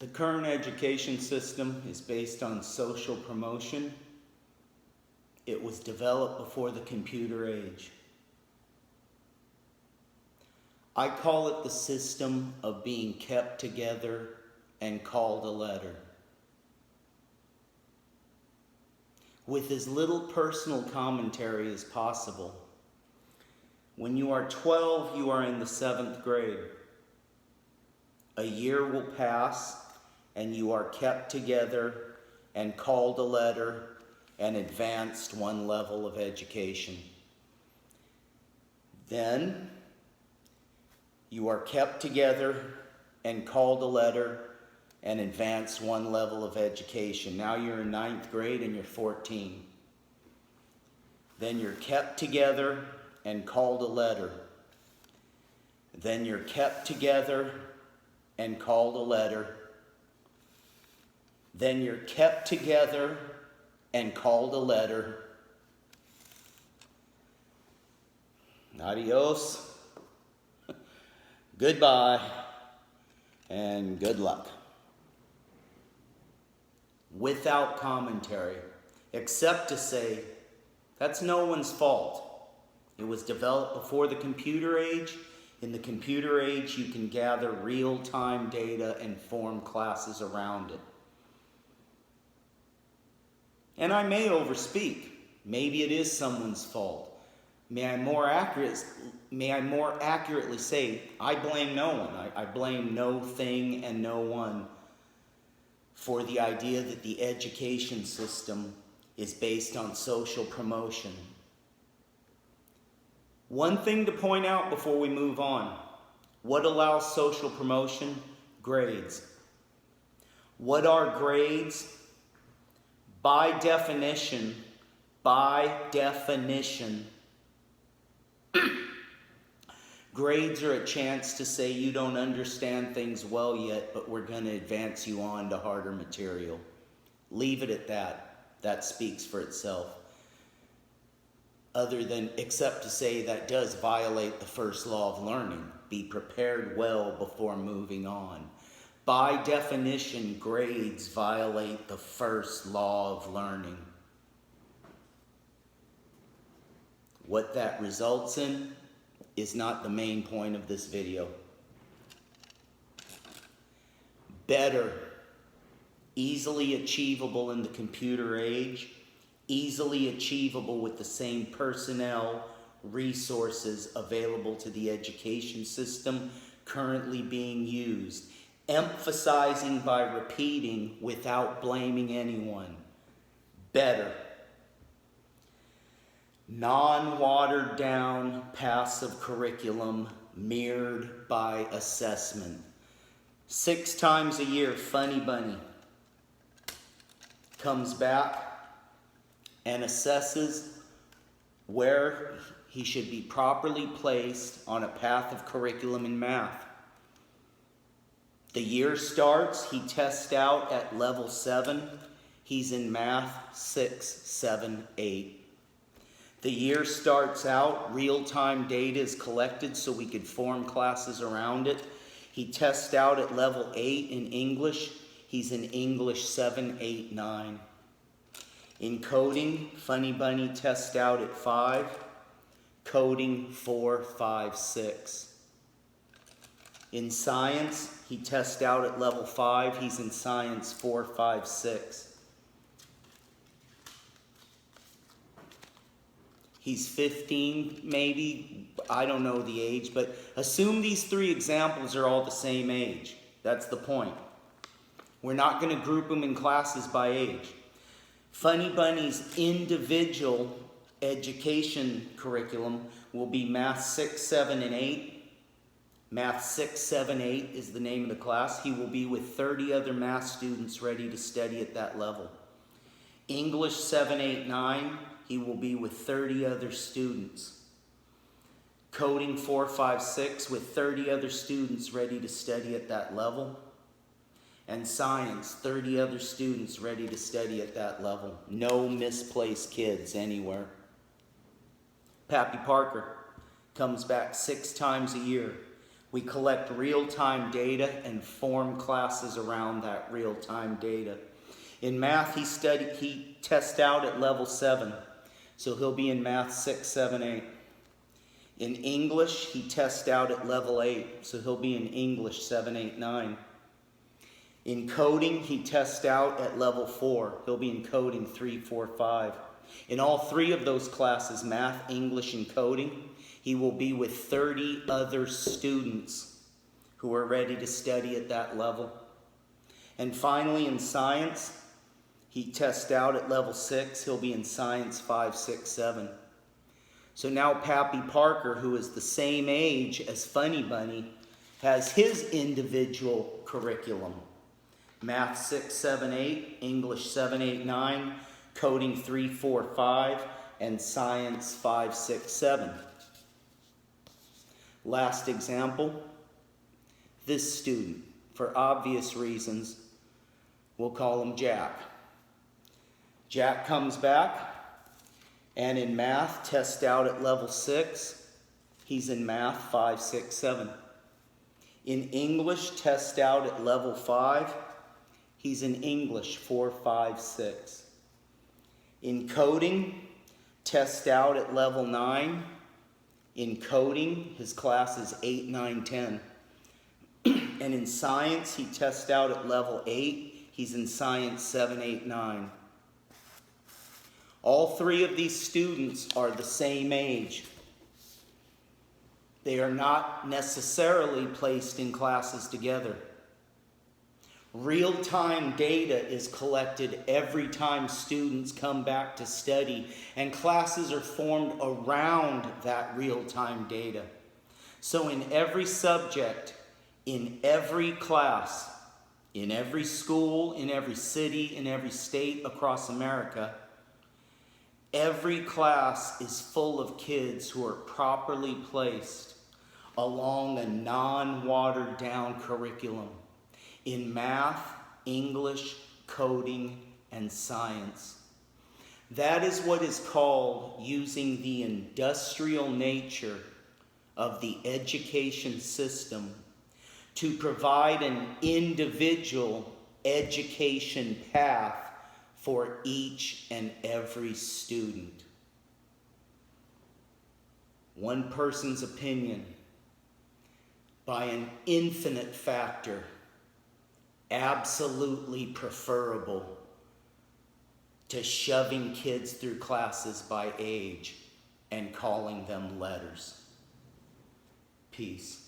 The current education system is based on social promotion. It was developed before the computer age. I call it the system of being kept together and called a letter. With as little personal commentary as possible. When you are 12, you are in the 7th grade. A year will pass and you are kept together and called a letter and advanced one level of education. Then you are kept together and called a letter and advanced one level of education. Now you're in 9th grade and you're 14. Then you're kept together and called a letter. Then you're kept together and called a letter. Then you're kept together and called a letter. Adios, goodbye, and good luck. Without commentary, except to say, that's no one's fault. It was developed before the computer age. In the computer age, you can gather real-time data and form classes around it. And I may overspeak. Maybe it is someone's fault. May I more accurately say, I blame no one. I blame no thing and no one for the idea that the education system is based on social promotion. One thing to point out before we move on. What allows social promotion? Grades. What are grades? By definition, grades are a chance to say you don't understand things well yet, but we're going to advance you on to harder material. Leave it at that. That speaks for itself. Except to say that does violate the first law of learning. Be prepared well before moving on. By definition, grades violate the first law of learning. What that results in is not the main point of this video. Better, easily achievable in the computer age, easily achievable with the same personnel, resources available to the education system currently being used. Emphasizing by repeating without blaming anyone. Better. Non-watered down passive curriculum mirrored by assessment. 6 times a year, Funny Bunny comes back and assesses where he should be properly placed on a path of curriculum in math. The year starts, he tests out at level 7. He's in math 6, 7, 8. The year starts out, real-time data is collected so we could form classes around it. He tests out at level 8 in English. He's in English 7, 8, 9. In coding, Funny Bunny tests out at 5. Coding 4, 5, 6. In science, he tests out at level 5. He's in science 4, 5, 6. He's 15, maybe. I don't know the age, but assume these 3 examples are all the same age. That's the point. We're not going to group them in classes by age. Funny Bunny's individual education curriculum will be Math 6, 7, and 8. Math 6, 7, 8 is the name of the class. He will be with 30 other math students ready to study at that level. English 7, 8, 9, he will be with 30 other students. Coding 4, 5, 6 with 30 other students ready to study at that level. And science, 30 other students ready to study at that level. No misplaced kids anywhere. Pappy Parker comes back 6 times a year. We collect real-time data and form classes around that real-time data. In math, he tests out at level 7, so he'll be in math 6, 7, 8. In English, he tests out at level 8, so he'll be in English 7, 8, 9. In coding, he tests out at level 4. He'll be in coding 3, 4, 5. In all 3 of those classes, math, English, and coding, he will be with 30 other students who are ready to study at that level. And finally, in science, he tests out at level 6. He'll be in science 5, 6, 7. So now Pappy Parker, who is the same age as Funny Bunny, has his individual curriculum. Math 6, 7, 8, English 7, 8, 9, coding 3, 4, 5, and science 5, 6, 7. Last example, this student, for obvious reasons, we'll call him Jack. Jack comes back, and in math, test out at level 6. He's in math 5, 6, 7. In English, test out at level 5. He's in English 4, 5, 6. In coding, test out at level 9. In coding, his class is 8, 9, 10. And in science, he tests out at level 8. He's in science 7, 8, 9. All 3 of these students are the same age. They are not necessarily placed in classes together. Real-time data is collected every time students come back to study, and classes are formed around that real-time data. So in every subject, in every class, in every school, in every city, in every state across America, every class is full of kids who are properly placed along a non-watered down curriculum in math, English, coding, and science. That is what is called using the industrial nature of the education system to provide an individual education path for each and every student. One person's opinion, by an infinite factor, absolutely preferable to shoving kids through classes by age and calling them letters. Peace.